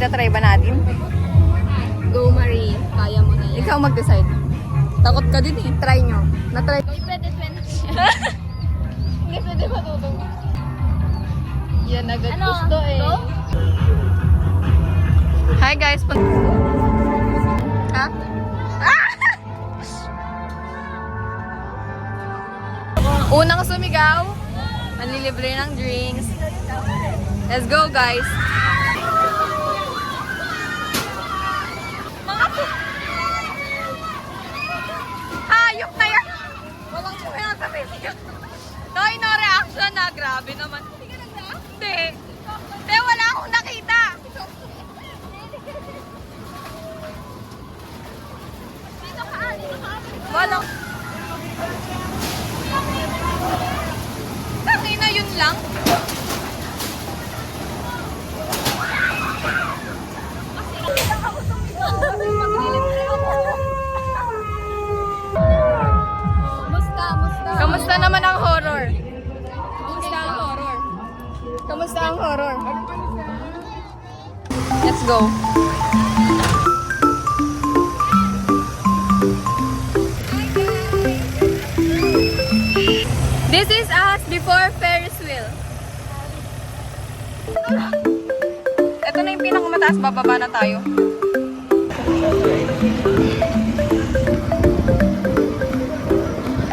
Itatry ba natin? Go, Marie. Kaya mo na yan. Ikaw mag-decide. Takot ka din eh. Try nyo. Na-try. Pwede 20. Hindi pwede matutong. Yan agad Ano? gusto eh. Go? Hi guys. Ha? Ah! Unang sumigaw. Manlilibre ng drinks. Let's go guys. Hayop na yan. Walang sumigaw sa video. Toy, no reaction na. Grabe naman. Hindi. Hindi, wala akong nakita. Dito ka. Walang. Tangina yun lang. Kamusta naman ang horror? Kamusta ang horror? Kamusta ang horror? Let's go. This is us before Ferris wheel. Ito na yung pinakamataas, bababa na tayo.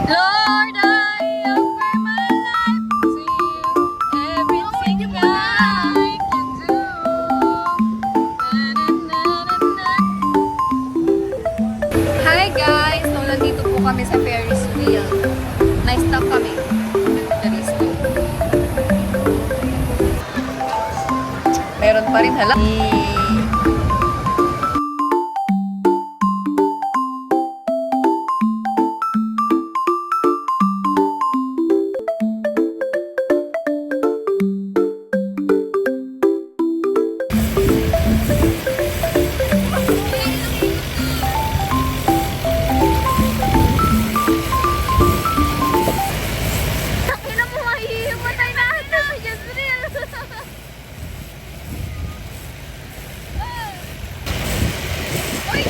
Lord, I offer my life to you. Everything I can do. Na-na-na-na-na. Hi guys! So, nandito po kami sa Ferris wheel. Na-stop kami. Ferris wheel. Meron pa rin, hala. Ina mo, mahihimatay na ata si Jezreel. Uy!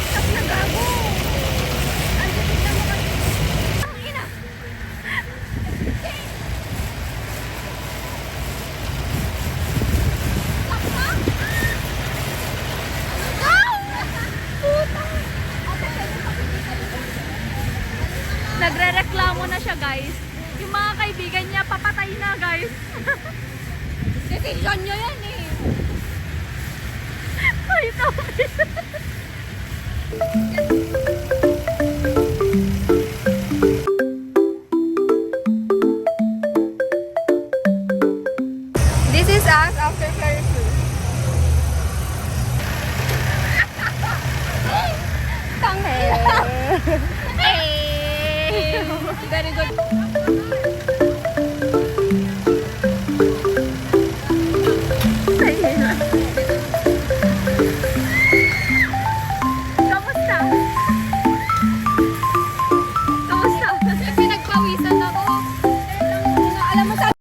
Stop na gago! Andyan na mo kasi. Ang ina! Stop na! Go! Puta! Nagre-reklamo na siya, guys. Yung mga kaibigan niya, papatay na, guys. Decision niya yan, eh. Ay, sabi. This is us after Ferris wheel. Tanghe. Hey! Very good.